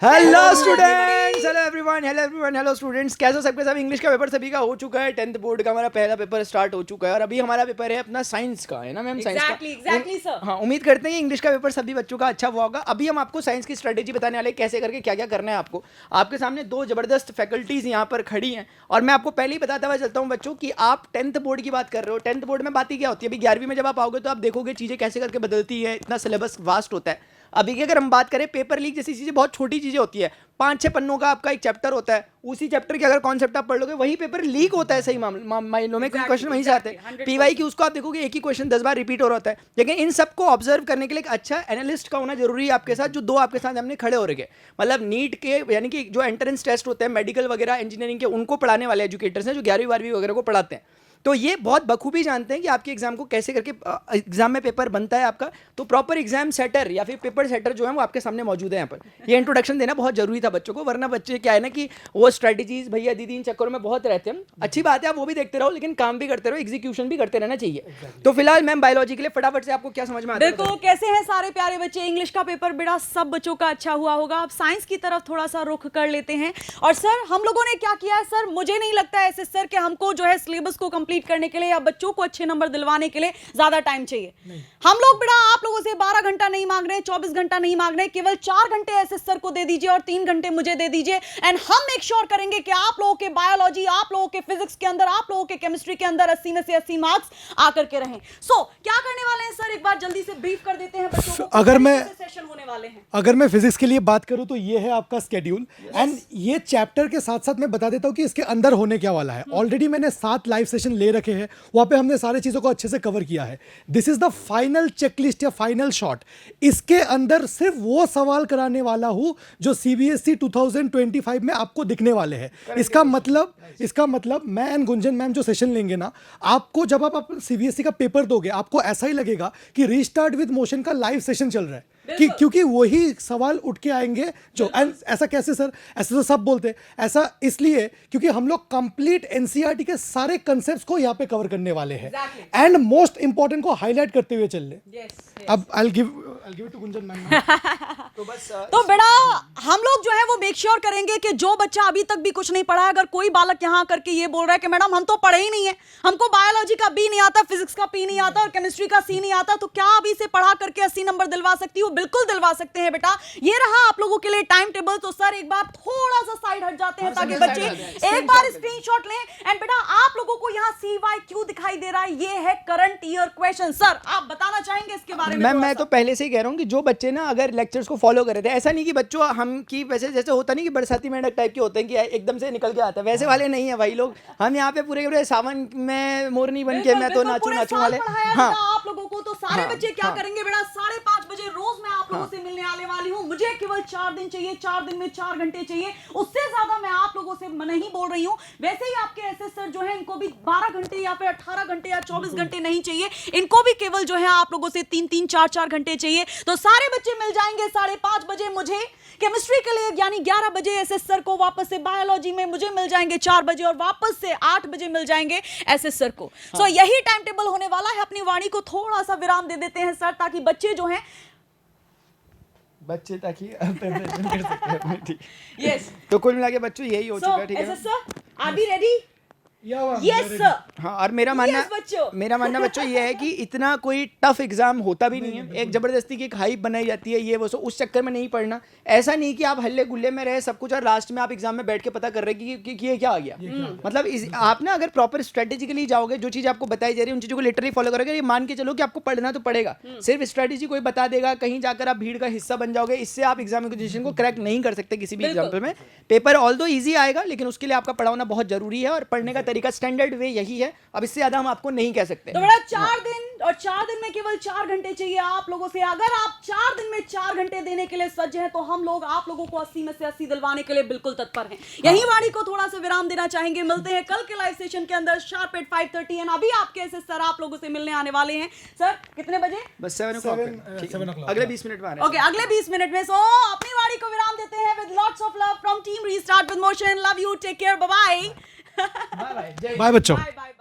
Hello students, hello students, कैसे हो सबके सब। इंग्लिश का पेपर सभी का हो चुका है। 10th बोर्ड का हमारा पहला पेपर स्टार्ट हो चुका है और अभी हमारा पेपर है अपना साइंस का, है ना मैम? साइंस का एग्जैक्टली सर। हाँ, उम्मीद करते हैं कि इंग्लिश का पेपर सभी बच्चों का अच्छा हुआ होगा। अभी हम आपको साइंस की स्ट्रेटेजी बताने वाले हैं, कैसे करके क्या क्या करना है आपको। आपके सामने दो जबरदस्त फैकल्टीज यहाँ पर खड़ी हैं और मैं आपको पहले ही बताता हुआ चलता हूँ बच्चों कि आप 10th बोर्ड की बात कर रहे हो। 10th बोर्ड में बात ही क्या होती है, अभी 11वीं में जब आप आओगे तो आप देखोगे चीज़ें कैसे करके बदलती है, इतना सिलेबस वास्ट होता है। अभी की अगर हम बात करें, पेपर लीक जैसी चीज़ें बहुत छोटी चीज़ें होती है। 5-6 पन्नों का आपका एक चैप्टर होता है, उसी चैप्टर के अगर कॉन्सेप्ट आप पढ़ लोगे वही पेपर लीक होता है। सही मायनों में क्वेश्चन वहीं से आते हैं। पीवाई की उसको आप देखोगे एक ही क्वेश्चन 10 बार रिपीट हो रहा होता है। लेकिन इन सबको ऑब्जर्व करने के लिए एक अच्छा एनालिस्ट का होना जरूरी है आपके साथ, जो दो आपके साथ हमने खड़े हो रखे। मतलब नीट के यानी कि जो एंट्रेंस टेस्ट होते हैं मेडिकल वगैरह इंजीनियरिंग के, उनको पढ़ाने वाले एजुकेटर्स हैं जो 11वीं 12वीं वगैरह को पढ़ाते हैं। तो ये बहुत बखूबी जानते हैं कि आपके एग्जाम को कैसे करके एग्जाम में पेपर बनता है आपका। तो प्रॉपर एग्जाम सेटर या फिर पेपर सेटर जो है वो आपके सामने मौजूद है यहाँ पर। ये इंट्रोडक्शन देना बहुत जरूरी था बच्चों को, वरना बच्चे क्या है ना कि वो स्ट्रेटेजीज भैया दीदी इन चक्करों में बहुत रहते हैं। अच्छी बात है, आप वो भी देखते रहो, लेकिन काम भी करते रहो, एग्जीक्यूशन भी करते रहना चाहिए। तो फिलहाल मैम बायोलॉजी के लिए फटाफट से आपको क्या समझ में आता है? देखो कैसे हैं सारे प्यारे बच्चे। इंग्लिश का पेपर बेटा सब बच्चों का अच्छा हुआ होगा। अब साइंस की तरफ थोड़ा सा रुख कर लेते हैं। और सर हम लोगों ने क्या किया है सर, मुझे नहीं लगता है सर कि हमको जो है सिलेबस को कंप्लीट करने के लिए या बच्चों को अच्छे नंबर दिलवाने के लिए ज्यादा टाइम चाहिए। हम लोग बेटा आप लोगों से 12 घंटा नहीं मांग रहे, 24 घंटा नहीं मांग रहे, केवल 4 घंटे ऐसे सर को दे दीजिए और 3 घंटे मुझे दे दीजिए। एंड हम मेक श्योर करेंगे कि आप लोगों के बायोलॉजी, आप लोगों के फिजिक्स के अंदर, आप लोगों के केमिस्ट्री के अंदर 80 में से 80 मार्क्स आकर के रहें। सो क्या करने वाले हैं सर, एक बार जल्दी से ब्रीफ कर देते हैं बच्चों को। सेशन होने वाले हैं। अगर मैं फिजिक्स के लिए बात करूं तो ये है आपका स्केड्यूल। एंड ये चैप्टर के साथ साथ मैं बता देता हूं कि इसके अंदर होने क्या वाला है। ऑलरेडी मैंने 7 लाइव सेशन ले रखे हैं, वहां पे हमने सारी चीजों को अच्छे से कवर किया है। This is the final checklist या फाइनल शॉट। इसके अंदर सिर्फ वो सवाल कराने वाला हूं जो सीबीएसई 2025 में आपको दिखने वाले हैं। इसका मतलब मैं एंड गुंजन मैम जो सेशन लेंगे ना, आपको जब आप सीबीएसई का पेपर दोगे आपको ऐसा ही लगेगा कि रीस्टार्ट विद मोशन का लाइव सेशन चल रहा है। क्योंकि वही सवाल उठ के आएंगे जो ऐसा कैसे सर, ऐसे तो सब बोलते हैं। ऐसा इसलिए क्योंकि हम लोग कंप्लीट एनसीईआरटी के सारे कंसेप्ट्स को यहाँ पे कवर करने वाले हैं। एंड मोस्ट इंपॉर्टेंट को हाईलाइट करते हुए चल ले। अब I'll give it to Gunjan ma'am. तो बेटा हम लोग जो है वो मेक श्योर करेंगे कि जो बच्चा अभी तक भी कुछ नहीं पढ़ा है, अगर कोई बालक यहाँ करके ये बोल रहा है कि मैडम हम तो पढ़े ही नहीं है, हमको बायोलॉजी का बी नहीं आता, फिजिक्स का पी नहीं आता और केमिस्ट्री का सी नहीं आता, तो क्या अभी से पढ़ा करके 80 नंबर दिलवा सकती हूँ? बिल्कुल दिलवा सकते हैं बेटा। ये रहा आप लोगों के लिए टाइम टेबल। तो सर एक बार थोड़ा सा साइड हट जाते हैं ताकि बच्चे एक बार स्क्रीनशॉट लें। एंड बेटा आप लोगों को यहाँ CYQ दिखाई दे रहा है, ये है करंट ईयर क्वेश्चन। सर आप बताना चाहेंगे इसके बारे में? मैं तो पहले से ही कह रहा हूँ कि जो बच्चे ना अगर लेक्चर्स को फॉलो कर रहे थे, ऐसा नहीं कि बच्चों हम की वैसे जैसे होता नहीं कि बरसाती मेंढक टाइप के होते हैं कि एकदम से निकल के आता है, वैसे वाले नहीं है भाई लोग। हम यहाँ पे पूरे पूरे सावन में मोरनी बन के मैं तो नाचू वाले। हाँ आप लोगों को तो सारे बच्चे क्या करेंगे बेटा, 5:30 बजे रोज मैं आप लोगों से मिलने आने वाली हूँ। मुझे केवल 4 दिन चाहिए, 4 दिन में 4 घंटे चाहिए, उससे ज्यादा मैं आप लोगों से नहीं बोल रही हूँ। वैसे ही आपके एसएसआर जो है इनको भी 12 घंटे या फिर 18 घंटे या 24 घंटे नहीं चाहिए, इनको भी केवल जो है आप लोगों से 3-3, 4-4 घंटे चाहिए। तो सारे बच्चे मिल जाएंगे 5:30 बजे मुझे केमिस्ट्री के लिए, यानी 11 बजे एसएसआर को, वापस से बायोलॉजी में मुझे मिल जाएंगे 4 बजे और वापस से 8 बजे मिल जाएंगे एसएसआर को। सो यही टाइम टेबल होने वाला है। अपनी वाणी को थोड़ा सा विराम दे देते हैं सर, ताकि बच्चे जो हैं ताकि यस। तो कुल मिला के बच्चों यही हो चुका है, ठीक है? SSR are we ready? Yes sir. हाँ, और मेरा मानना बच्चों ये है कि इतना कोई टफ एग्जाम होता भी नहीं है। एक जबरदस्ती की एक हाइप बनाई जाती है, ये वो उस चक्कर में नहीं पढ़ना। ऐसा नहीं कि आप हल्ले गुल्ले में रहे सब कुछ और लास्ट में आप एग्जाम में बैठ के पता कर रहे कि ये क्या आ गया। मतलब आप ना अगर प्रॉपर स्ट्रेटेजिकली जाओगे, जो चीज़ आपको बताई जा रही है उन चीज़ों को लिटरली फॉलो करोगे, ये मान के चलो कि आपको पढ़ना तो पड़ेगा। सिर्फ स्ट्रेटेजी कोई बता देगा, कहीं जाकर आप भीड़ का हिस्सा बन जाओगे, इससे आप एग्जामिनेशन को क्रैक नहीं कर सकते किसी भी एग्जाम्पल में। पेपर ऑल्दो ईजी आएगा, लेकिन उसके लिए आपका पढ़ा होना बहुत जरूरी है और पढ़ने का तरीका स्टैंडर्ड वे यही है। अब इससे ज्यादा हम आपको नहीं कह सकते। तो बेटा 4 दिन और 4 दिन में केवल 4 घंटे चाहिए आप लोगों से। अगर आप 4 दिन में 4 घंटे देने के लिए सज्ज हैं तो हम लोग आप लोगों को 80 में से 80 दिलवाने के लिए बिल्कुल तत्पर हैं। यही वाणी को थोड़ा सा विराम देना चाहेंगे। मिलते हैं कल के लाइव सेशन के अंदर शार्प एट 5:30। एंड अभी आपके एसएसआर आप लोगों से मिलने आने वाले हैं। सर कितने बजे? बस 7 o'clock। अगले 20 मिनट में आ रहे हैं। ओके, अगले 20 मिनट में। सो अपनी वाणी को विराम देते हैं with lots of love from team restart with motion. Love you, take care, bye bye. Bye बच्चों। Bye bye.